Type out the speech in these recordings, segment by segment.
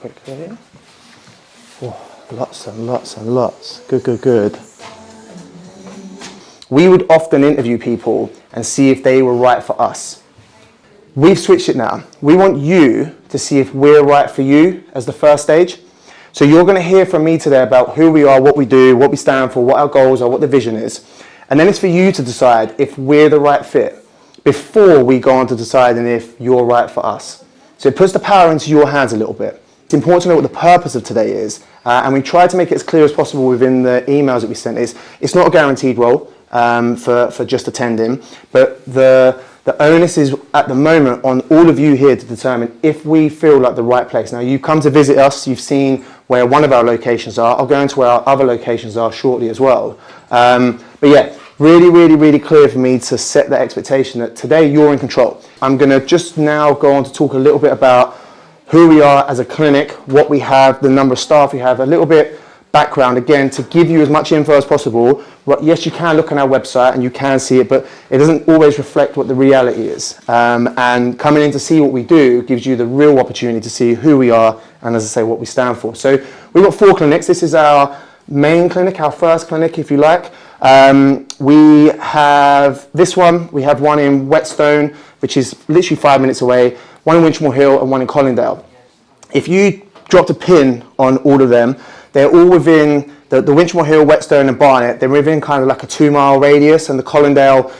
Quickly. Oh, lots and lots and lots. Good, good, good. We would often interview people and see if they were right for us. We've switched it now. We want you to see if we're right for you as the first stage. So you're going to hear from me today about who we are, what we do, what we stand for, what our goals are, what the vision is. And then it's for you to decide if we're the right fit before we go on to deciding if you're right for us. So it puts the power into your hands a little bit. It's important to know what the purpose of today is. And we try to make it as clear as possible within the emails that we sent. It's not a guaranteed role for just attending, but the onus is at the moment on all of you here to determine if we feel like the right place. Now, you've come to visit us, you've seen where one of our locations are. I'll go into where our other locations are shortly as well. But yeah, really clear for me to set the expectation that today you're in control. I'm going to just now go on to talk a little bit about who we are as a clinic, what we have, the number of staff we have, a little bit background, again, to give you as much info as possible. Yes, you can look on our website and you can see it, but it doesn't always reflect what the reality is. And coming in to see what we do gives you the real opportunity to see who we are and, as I say, what we stand for. So we've got 4 clinics. This is our main clinic, our first clinic, if you like. We have this one. We have one in Whetstone, which is literally 5 minutes away, one in Winchmore Hill and one in Colindale. If you dropped a pin on all of them, they're all within the Winchmore Hill, Whetstone and Barnet. They're within kind of like a 2-mile radius, and the Colindale,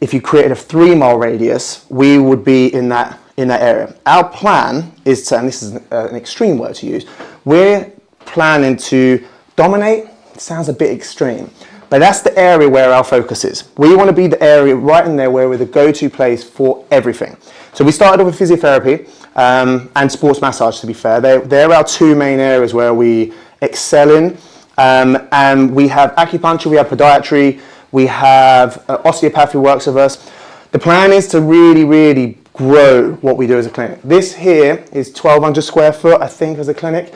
if you created a 3-mile radius, we would be in that area. Our plan is to, and this is an extreme word to use, we're planning to dominate. It sounds a bit extreme, but that's the area where our focus is. We want to be the area right in there where we're the go-to place for everything. So we started off with physiotherapy and sports massage, to be fair. They're our 2 main areas where we excel in. And we have acupuncture, we have podiatry, we have osteopathy works with us. The plan is to really grow what we do as a clinic. This here is 1,200 square foot, I think, as a clinic.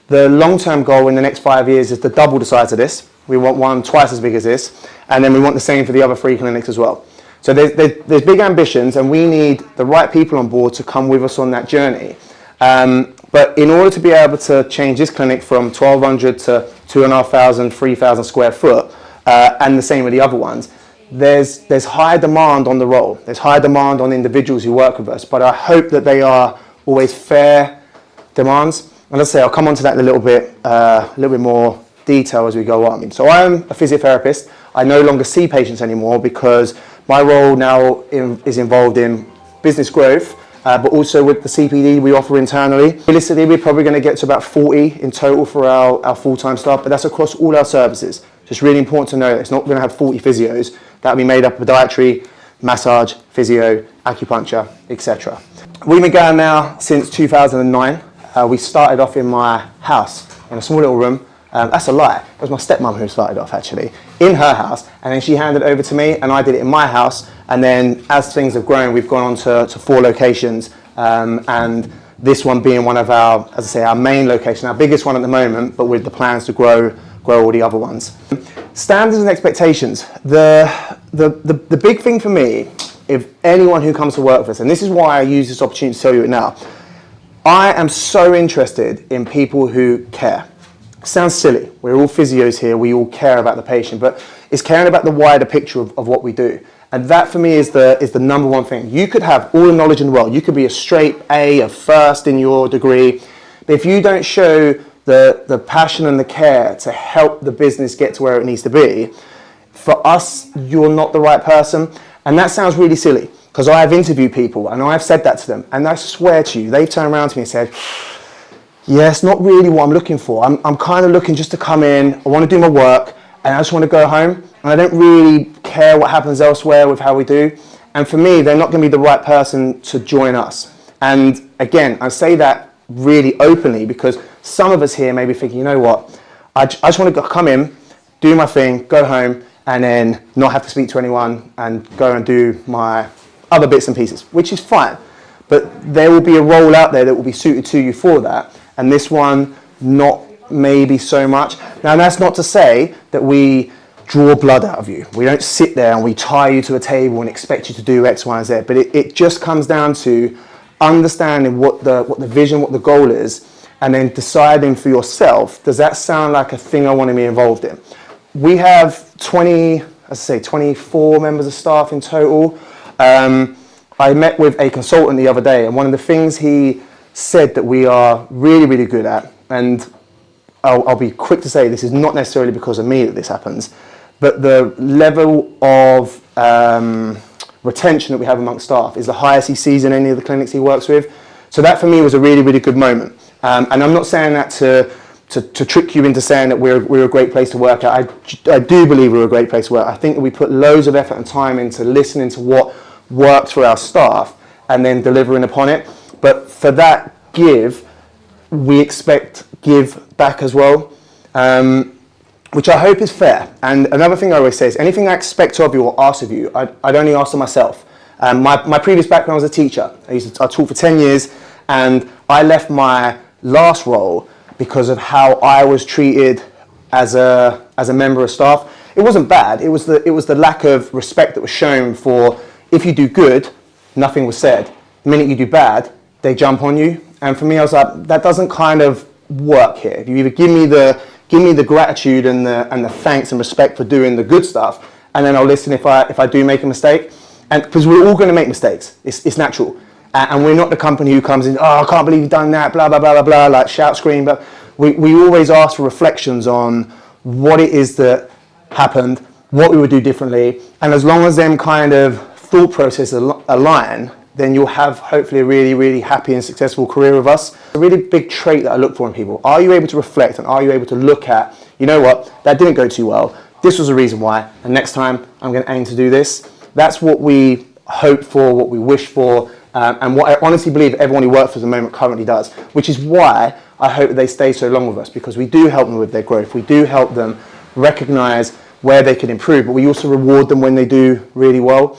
The long-term goal in the next 5 years is to double the size of this. We want one twice as big as this, and then we want the same for the other 3 clinics as well. So there's big ambitions, and we need the right people on board to come with us on that journey. But in order to be able to change this clinic from 1,200 to 2,500, 3,000 square foot, and the same with the other ones, there's high demand on the role. There's high demand on individuals who work with us, but I hope that they are always fair demands. And let's say I'll come on to that in a little bit more detail as we go on. So I am a physiotherapist. I no longer see patients anymore because my role now is involved in business growth, but also with the CPD we offer internally. Realistically, we're probably going to get to about 40 in total for our full-time staff, but that's across all our services. So it's really important to know that it's not going to have 40 physios. That'll be made up of podiatry, massage, physio, acupuncture, etc. We've been going now since 2009. We started off in my house, in a small little room. That's a lie. It was my stepmom who started off, actually, in her house, and then she handed it over to me, and I did it in my house. And then as things have grown, we've gone on to 4 locations, and this one being one of our, as I say, our main location, our biggest one at the moment, but with the plans to grow all the other ones. Standards and expectations. The big thing for me, if anyone who comes to work with us, and this is why I use this opportunity to tell you it now, I am so interested in people who care. Sounds silly. We're all physios here. We all care about the patient, but it's caring about the wider picture of what we do. And that for me is the number one thing. You could have all the knowledge in the world. You could be a straight A, a first in your degree. But if you don't show the passion and the care to help the business get to where it needs to be, for us, you're not the right person. And that sounds really silly because I've interviewed people and I've said that to them. And I swear to you, they've turned around to me and said, yeah, it's not really what I'm looking for. I'm kind of looking just to come in, I want to do my work, and I just want to go home. And I don't really care what happens elsewhere with how we do. And for me, they're not going to be the right person to join us. And again, I say that really openly because some of us here may be thinking, you know what, I just want to come in, do my thing, go home, and then not have to speak to anyone and go and do my other bits and pieces, which is fine. But there will be a role out there that will be suited to you for that. And this one, not maybe so much. Now, that's not to say that we draw blood out of you. We don't sit there and we tie you to a table and expect you to do X, Y, and Z. But it just comes down to understanding what the vision, what the goal is, and then deciding for yourself, does that sound like a thing I want to be involved in? We have 24 members of staff in total. I met with a consultant the other day, and one of the things he said that we are really, really good at, and I'll be quick to say this is not necessarily because of me that this happens, but the level of retention that we have amongst staff is the highest he sees in any of the clinics he works with. So that for me was a really, really good moment. And I'm not saying that to trick you into saying that we're a great place to work at. I do believe we're a great place to work. I think that we put loads of effort and time into listening to what works for our staff and then delivering upon it. But for that we expect give back as well, which I hope is fair. And another thing I always say is anything I expect of you or ask of you, I'd only ask of myself. My previous background was a teacher. I taught for 10 years, and I left my last role because of how I was treated as a member of staff. It wasn't bad. It was the lack of respect that was shown for if you do good, nothing was said. The minute you do bad, they jump on you. And for me, I was like, that doesn't kind of work here. You either give me the gratitude and the thanks and respect for doing the good stuff, and then I'll listen if I do make a mistake. And because we're all going to make mistakes, it's natural. And we're not the company who comes in, oh, I can't believe you've done that, blah, blah, blah, blah, blah, like shout, scream. But we always ask for reflections on what it is that happened, what we would do differently. And as long as them kind of thought processes align, then you'll have hopefully a really, really happy and successful career with us. A really big trait that I look for in people. Are you able to reflect, and are you able to look at, you know what, that didn't go too well. This was the reason why, and next time I'm going to aim to do this. That's what we hope for, what we wish for, and what I honestly believe everyone who works for us at the moment currently does, which is why I hope that they stay so long with us, because we do help them with their growth. We do help them recognize where they can improve, but we also reward them when they do really well.